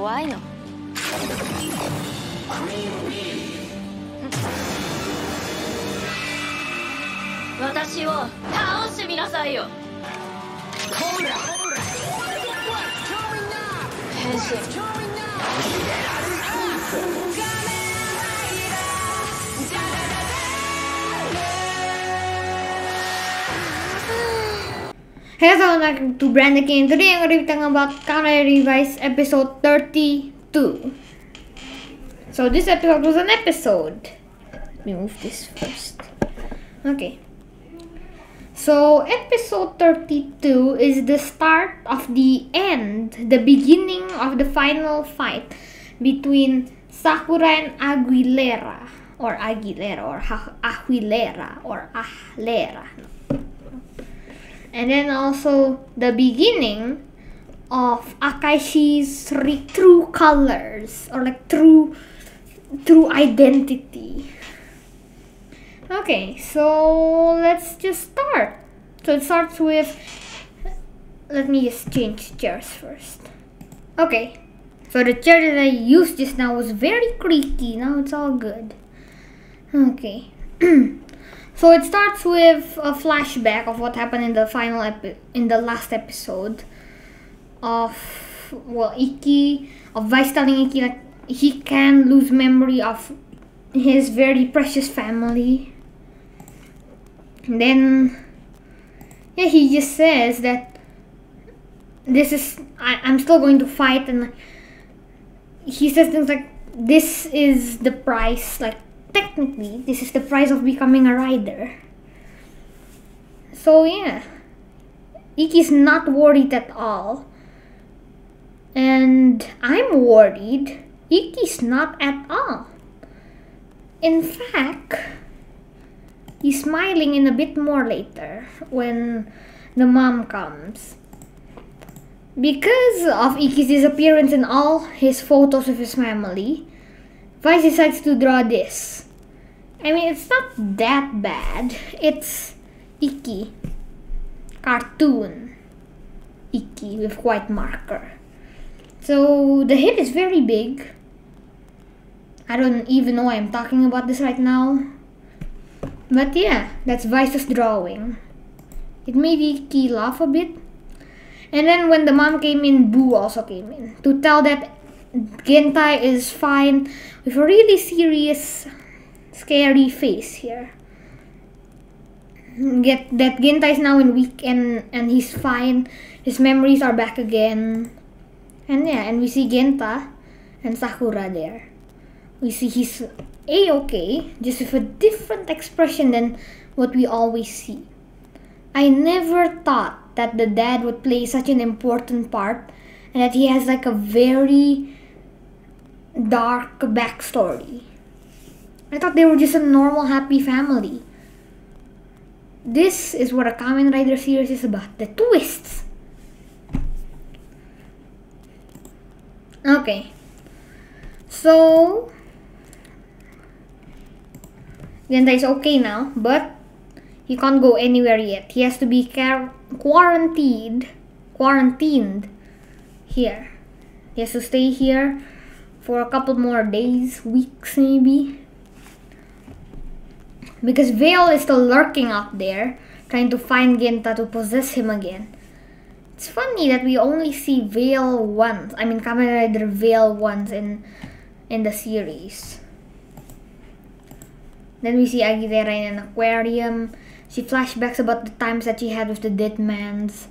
怖いの。私を倒してみなさいよ。変身。Hey guys, welcome to Brand again. Today I'm going to be talking about Kamen Revice episode 32. So this episode was an episode. Let me move this first. Okay. So episode 32 is the start of the end, the beginning of the final fight between Sakura and Aguilera. Or Aguilera, or Aguilera, or Ahlera. And then also the beginning of Akaishi's true colors, or like true identity. Okay, so let's just start. So it starts with, let me just change chairs first. Okay, so the chair that I used just now was very creaky. Now it's all good. Okay. So it starts with a flashback of what happened in the last episode of, well, Vice telling Ikki like he can lose memory of his very precious family. And then, yeah, he just says that I'm still going to fight, and he says things like, this is the price, like, technically, this is the price of becoming a rider. So yeah, Ikki's not worried at all. And I'm worried. Ikki's not at all. In fact, he's smiling in a bit more later when the mom comes. Because of Ikki's disappearance in all his photos of his family, Vice decides to draw this. I mean, it's not that bad. It's Ikki. Cartoon. Ikki with white marker. So the hit is very big. I don't even know why I'm talking about this right now. But yeah, that's Vice's drawing. It made Ikki laugh a bit. And then when the mom came in, Boo also came in to tell that Gentai is fine with a really serious, scary face here. That Gentai is now in week and he's fine. His memories are back again. And yeah, and we see Genta and Sakura there. We see he's A-okay, just with a different expression than what we always see. I never thought that the dad would play such an important part and that he has like a very dark backstory. I thought they were just a normal, happy family. This is what a Kamen Rider series is about. The twists. Okay. So Genta is okay now, but he can't go anywhere yet. He has to be quarantined here. He has to stay here for a couple more days, weeks maybe. Because Veil is still lurking out there, trying to find Genta to possess him again. It's funny that we only see Veil once. I mean, Kamen Rider Veil once in the series. Then we see Aguilera in an aquarium. She flashbacks about the times that she had with the dead mans,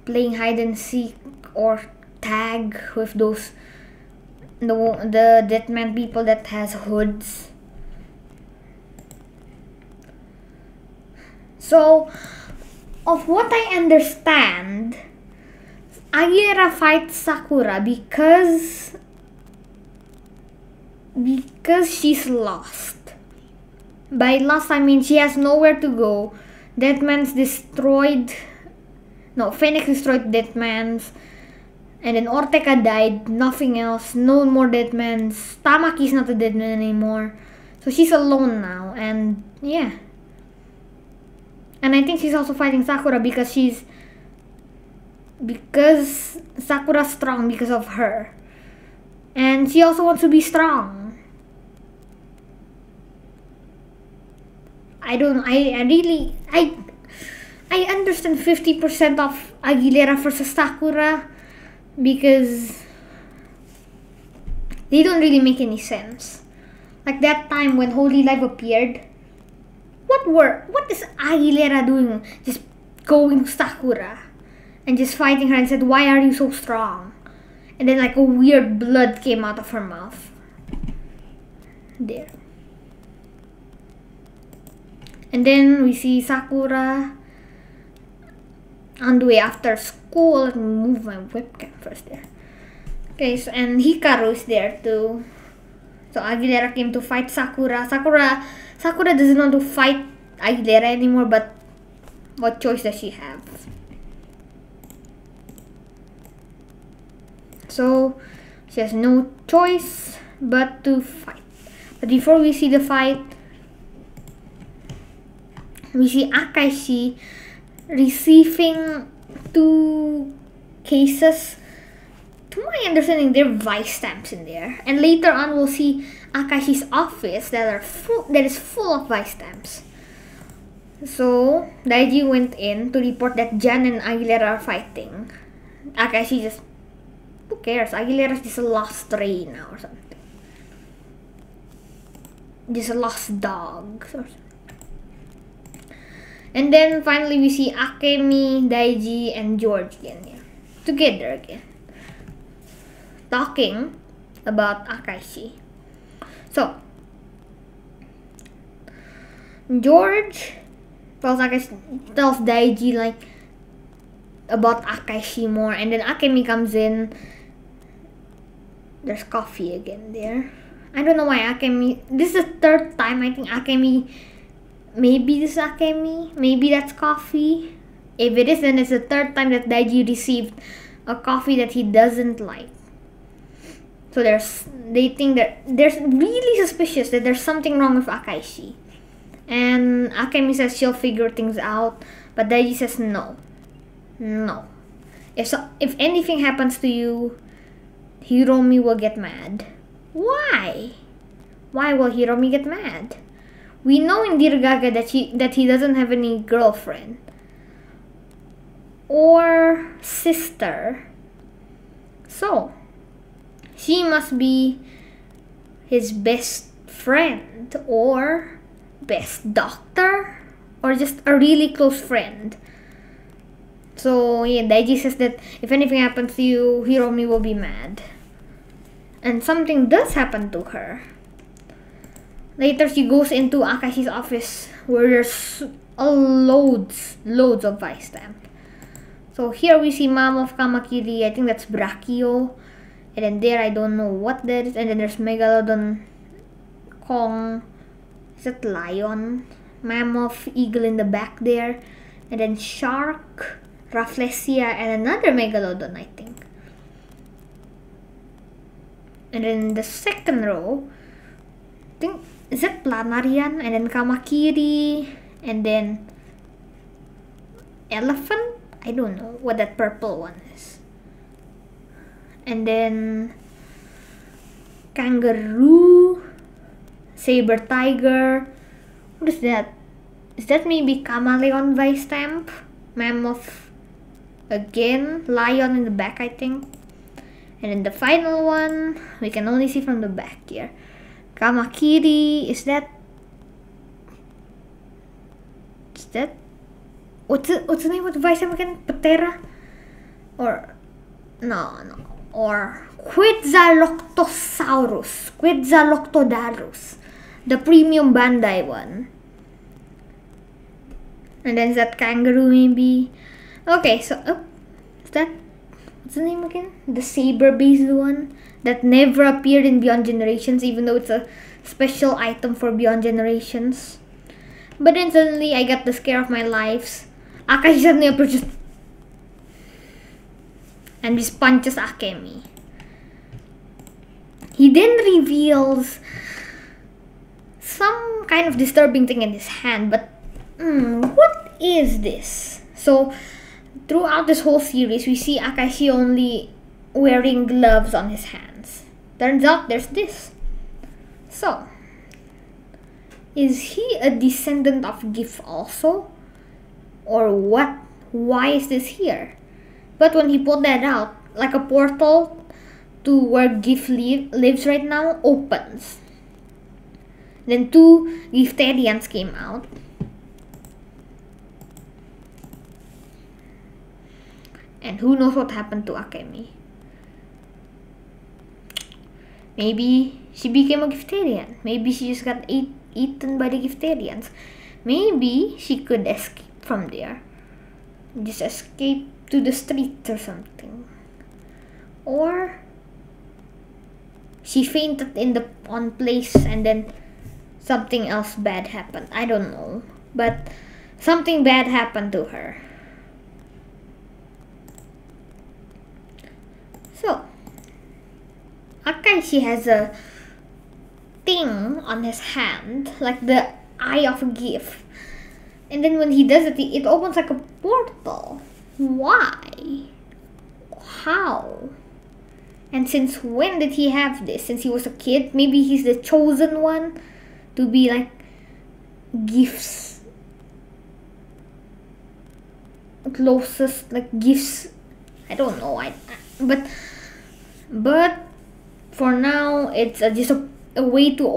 playing hide and seek or tag with those the dead man people that has hoods. So, of what I understand, Aguilera fights Sakura because she's lost. By lost, I mean she has nowhere to go. Deadman's destroyed. No, Phoenix destroyed Deadman's. And then Ortega died. Nothing else. No more Deadman's. Tamaki's not a Deadman anymore. So she's alone now. And yeah. And I think she's also fighting Sakura because Sakura's strong because of her. And she also wants to be strong. I understand 50% of Aguilera versus Sakura because they don't really make any sense. Like that time when Holy Life appeared, what is Aguilera doing? Just going to Sakura and just fighting her and said, "Why are you so strong?" And then like a weird blood came out of her mouth. There. And then we see Sakura on the way after school. Let me move my webcam first there. Okay, so, and Hikaru is there too. So Aguilera came to fight Sakura. Sakura doesn't want to fight Aguilera anymore, but what choice does she have? So she has no choice but to fight. But before we see the fight, we see Akaishi receiving 2 cases. To my understanding, there are Vice stamps in there. And later on, we'll see Akaishi's office that is full of Vice stamps. So Daiji went in to report that Jan and Aguilera are fighting. Akaishi just, who cares? Aguilera's just a lost stray now or something. Just a lost dog or something. And then finally we see Akemi, Daiji, and George again here. Together again. Talking about Akaishi. So George tells Daiji like about Akaishi more, and then Akemi comes in. There's coffee again there. I don't know why Akemi. This is the 3rd time I think Akemi. Maybe this is Akemi. Maybe that's coffee. If it is, then it's the 3rd time that Daiji received a coffee that he doesn't like. So they think that there's really suspicious that there's something wrong with Akaishi. And Akemi says she'll figure things out, but Daiji says no. No. If anything happens to you, Hiromi will get mad. Why? Why will Hiromi get mad? We know in Dear Gaga that he doesn't have any girlfriend or sister. So she must be his best friend or best doctor or just a really close friend. So yeah, Daiji says that if anything happens to you, Hiromi will be mad. And something does happen to her. Later she goes into Akaishi's office where there's loads of Vice stamp. So here we see Mom of Kamakiri, I think that's Brachio. And then there I don't know what that is. And then there's Megalodon Kong. Is that lion? Mammoth, eagle in the back there. And then shark, Rafflesia, and another Megalodon, I think. And then the second row, I think, is that Planarian? And then Kamakiri. And then elephant? I don't know what that purple one is. And then kangaroo, saber tiger. What is that? Is that maybe chameleon Vice stamp? Mammoth again, lion in the back, I think. And then the final one, we can only see from the back here. Kamakiri, is that what's the name of the Vice stamp again? Patera? Or no. Or Quetzaloctosaurus, the premium Bandai one. And then is that kangaroo maybe? Okay, so is that, what's the name again? The saber-based one that never appeared in Beyond Generations, even though it's a special item for Beyond Generations. But then suddenly I got the scare of my lives. Akaishi suddenly approaches and just punches Akemi. He then reveals some kind of disturbing thing in his hand, but what is this? So throughout this whole series, we see Akaishi only wearing gloves on his hands. turns out there's this. So, is he a descendant of GIF also? Or what? Why is this here? But when he put that out, like a portal to where GIF lives right now opens. Then 2 Giftarians came out. And who knows what happened to Akemi. Maybe she became a Giftarian. Maybe she just got eaten by the Giftarians. Maybe she could escape from there. Just escape to the streets or something. Or she fainted on place and then something else bad happened. I don't know. But something bad happened to her. So, Akaishi has a thing on his hand, like the eye of a GIF. And then when he does it, it opens like a portal. Why? How? And since when did he have this? Since he was a kid? Maybe he's the chosen one to be like GIFs. Closest, like GIFs. I don't know. But for now, it's just a way to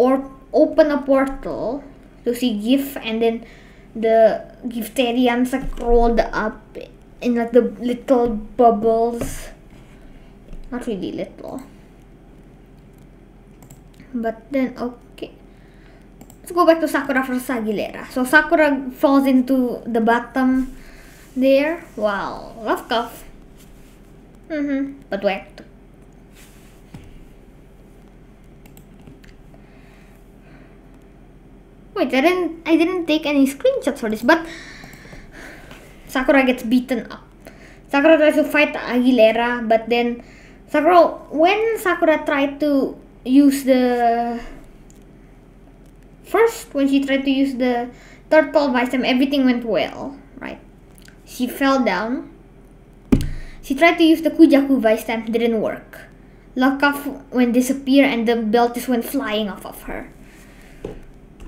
open a portal to see GIF, and then the Giftarians like rolled up in like the little bubbles. Not really little. But then, okay. Let's go back to Sakura versus Aguilera. So Sakura falls into the bottom there. Wow. Love cuff. But wet. Wait, I didn't take any screenshots for this, but Sakura gets beaten up. Sakura tries to fight Aguilera, but then when Sakura tried to use when she tried to use the turtle vice, everything went well, right? She fell down. She tried to use the Kujaku vice, didn't work. Lock off went disappear, and the belt just went flying off of her.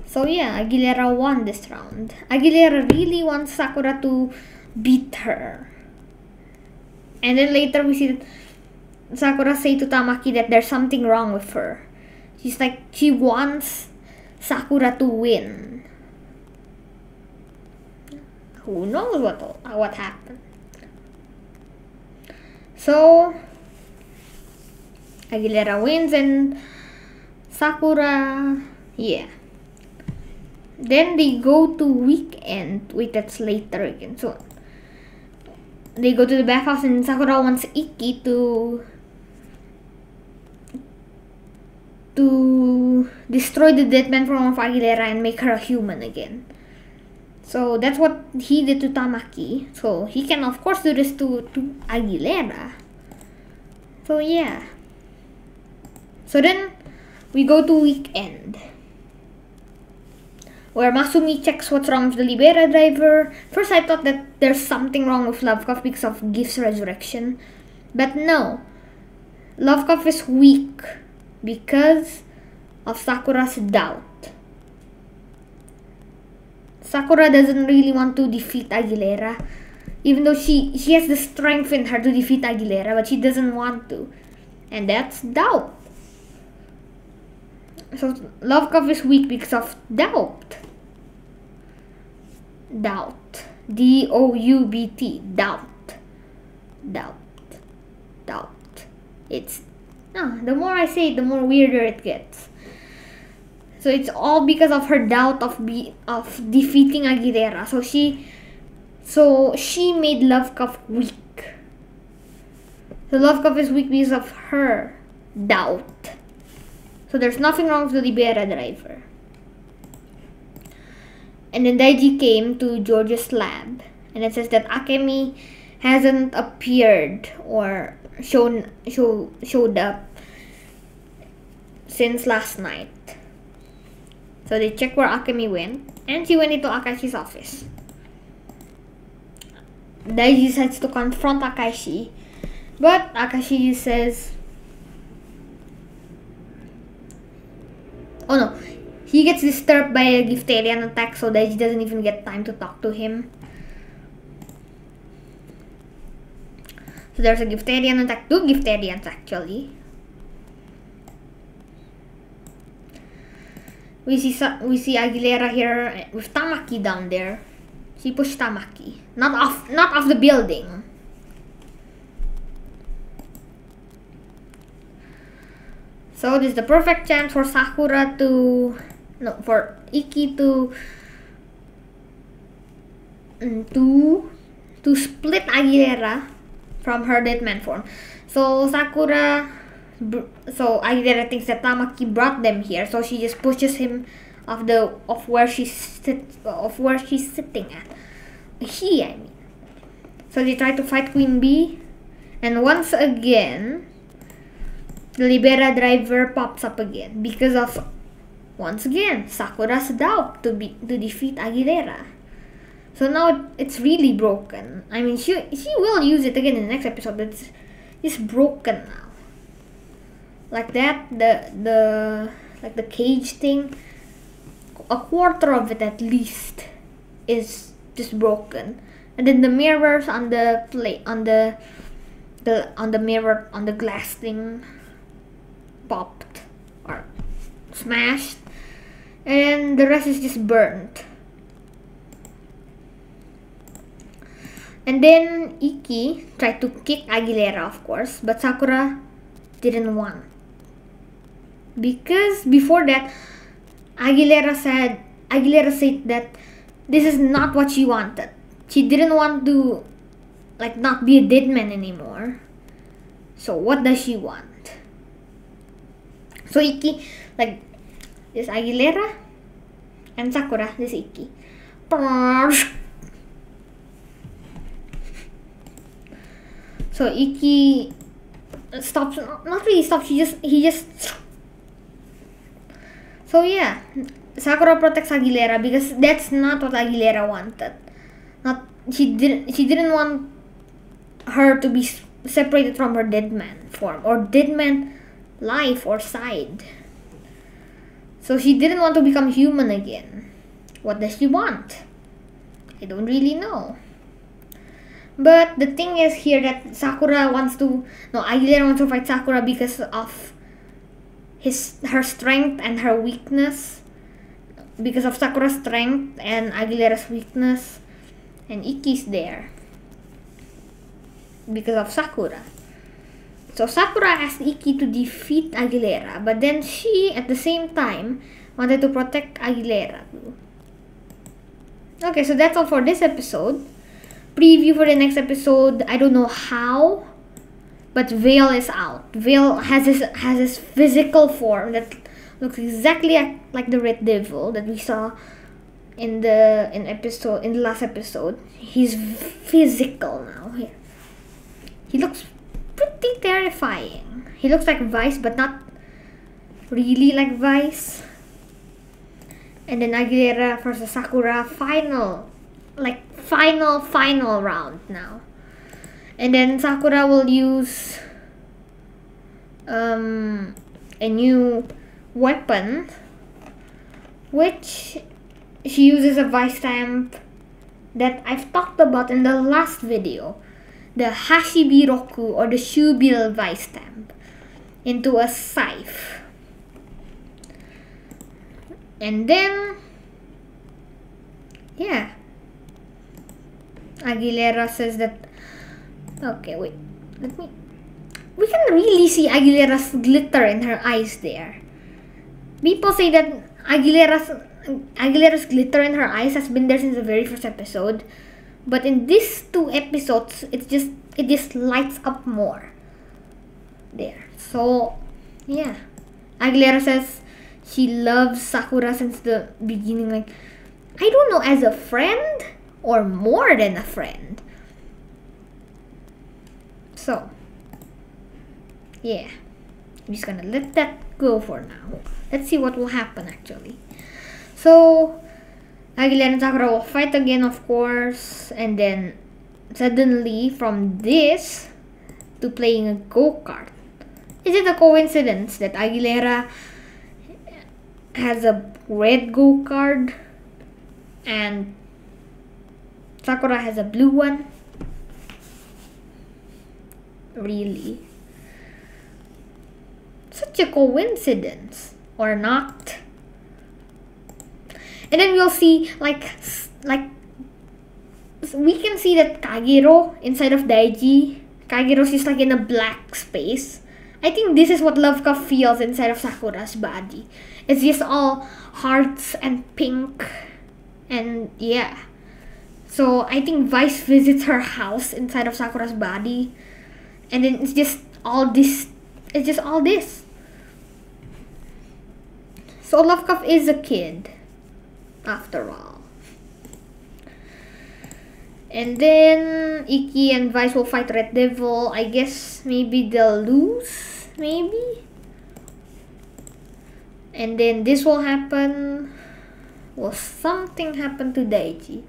So yeah, Aguilera won this round. Aguilera really wants Sakura to beat her. And then later we see Sakura say to Tamaki that there's something wrong with her. She's like, she wants Sakura to win. Who knows what happened? So Aguilera wins and Sakura, yeah. Then they go to weekend. Wait, that's later again. So they go to the bathhouse and Sakura wants Iki to destroy the dead man form of Aguilera and make her a human again. So that's what he did to Tamaki. So he can of course do this to Aguilera. So yeah. So then we go to weekend, where Masumi checks what's wrong with the Libera driver. First I thought that there's something wrong with Lovecraft because of Gift's resurrection. But no. Lovecraft is weak because of Sakura's doubt. Sakura doesn't really want to defeat Aguilera. Even though she has the strength in her to defeat Aguilera, but she doesn't want to. And that's doubt. So Lovecraft is weak because of doubt. Doubt. D-O-U-B-T. Doubt. Doubt. Doubt. It's... the more I say it, the more weirder it gets. So it's all because of her doubt of defeating Aguilera. So she made Lovecraft weak. So Lovecraft is weak because of her doubt. So there's nothing wrong with the Libera driver. And then Daiji came to George's lab, and it says that Akemi hasn't appeared or showed up since last night. So they check where Akemi went, and she went into Akaishi's office. Daiji decides to confront Akaishi, but Akaishi says he gets disturbed by a Giftarian attack, so that he doesn't even get time to talk to him. So there's a Giftarian attack, 2 Giftarians actually. We see Aguilera here with Tamaki down there. She pushed Tamaki, not off the building. So this is the perfect chance for Sakura for Iki to split Aguilera from her Deadman form. So Aguilera thinks that Tamaki brought them here, so she just pushes him of where she's sitting at. I mean. So they try to fight Queen Bee, and once again, the Libera driver pops up again because of once again Sakura's doubt to defeat Aguilera. So now it's really broken. I mean, she will use it again in the next episode, but it's broken now. Like that, the cage thing, a quarter of it at least is just broken, and then the mirrors on the plate on the mirror on the glass thing popped or smashed, and the rest is just burnt. And then Iki tried to kick Aguilera, of course, but Sakura didn't want. Because before that, Aguilera said that this is not what she wanted. She didn't want to not be a dead man anymore. So what does she want? So Iki, this Aguilera and Sakura, this Iki. So Iki stops, not really stops, he just. So yeah, Sakura protects Aguilera because that's not what Aguilera wanted. She didn't want her to be separated from her dead man form or dead man life or side. So she didn't want to become human again. What does she want? I don't really know. But the thing is here that Aguilera wants to fight Sakura because of her strength and her weakness. Because of Sakura's strength and Aguilera's weakness. And Iki's there because of Sakura. So Sakura asked Iki to defeat Aguilera, but then she, at the same time, wanted to protect Aguilera too. Okay, so that's all for this episode. Preview for the next episode, I don't know how, but Veil is out. Veil has his physical form that looks exactly like the Red Devil that we saw in the last episode. He's physical now here. He looks pretty terrifying. He looks like Vice, but not really like Vice. And then Aguilera versus Sakura, final round now. And then Sakura will use a new weapon, which she uses a Vice stamp that I've talked about in the last video, the Hashibiroku or the Shubil Vice stamp, into a scythe. And then, yeah, Aguilera says that, okay, wait, we can really see Aguilera's glitter in her eyes there. People say that Aguilera's glitter in her eyes has been there since the very first episode, but in these 2 episodes, it just lights up more there. So yeah, Aguilera says she loves Sakura since the beginning, I don't know, as a friend or more than a friend. So yeah, I'm just gonna let that go for now. Let's see what will happen actually. So Aguilera and Sakura will fight again, of course, and then suddenly from this to playing a go-kart. Is it a coincidence that Aguilera has a red go card and Sakura has a blue one. Really? Such a coincidence, or not? And then we'll see like we can see that Kagero inside of Daiji. Kagero's just like in a black space. I think this is what Love Cup feels inside of Sakura's body. It's just all hearts and pink, and yeah. So I think Vice visits her house inside of Sakura's body, and then it's just all this. It's just all this. So Love Cup is a kid, after all. And then Iki and Vice will fight Red Devil. I guess maybe they'll lose, maybe. And then this will happen. Will something happen to Daiji?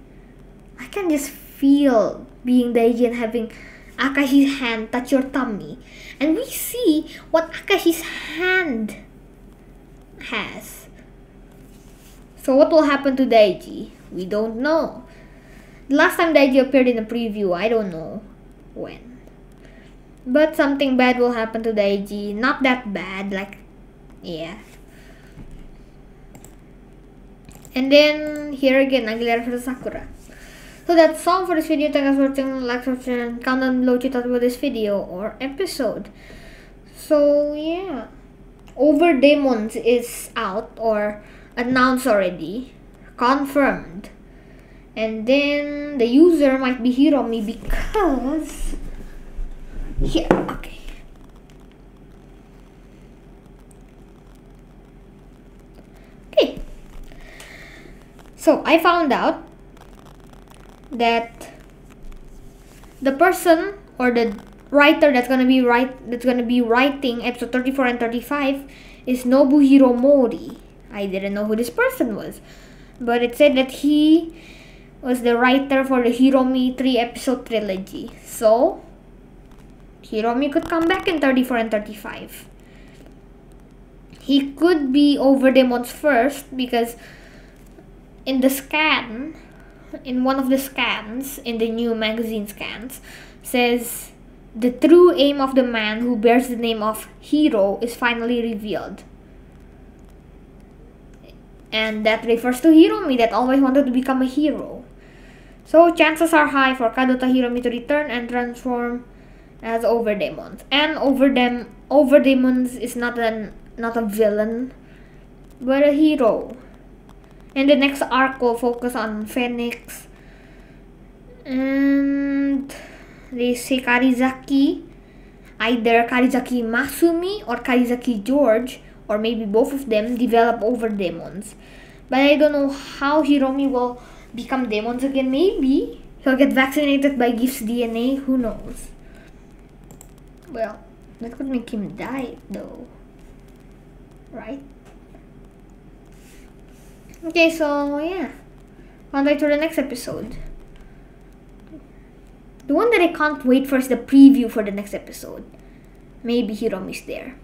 I can just feel being Daiji and having Akaishi's hand touch your tummy. And we see what Akaishi's hand has. So what will happen to Daiji? We don't know. The last time Daiji appeared in a preview, I don't know when. But something bad will happen to Daiji. Not that bad, like, yeah. And then here again, Aguilera versus Sakura. So that's all for this video. Thanks for watching. Like, subscribe, and comment down below what you thought about this video or episode. So yeah, Over Demons is out or announced already, confirmed. And then the user might be Hiromi because here, okay. Okay. So I found out that the person or the writer that's gonna be writing episode 34 and 35 is Nobuhiro Mori. I didn't know who this person was, but it said that he was the writer for the Hiromi 3 episode trilogy. So Hiromi could come back in 34 and 35. He could be Over Demons first because in the scan, in one of the scans, in the new magazine scans, says the true aim of the man who bears the name of Hero is finally revealed. And that refers to Hiromi that always wanted to become a hero. So chances are high for Kadota Hiromi to return and transform as Over Demons. And Over Demons is not a villain, but a hero. And the next arc will focus on Phoenix. And they say Karizaki, either Karizaki Masumi or Karizaki George, or maybe both of them, develop Over Demons. But I don't know how Hiromi will become demons again. Maybe he'll get vaccinated by Gift's DNA, who knows. Well, that could make him die though, right? Okay, so yeah, on to the next episode. The one that I can't wait for is the preview for the next episode. Maybe Hiromi's there.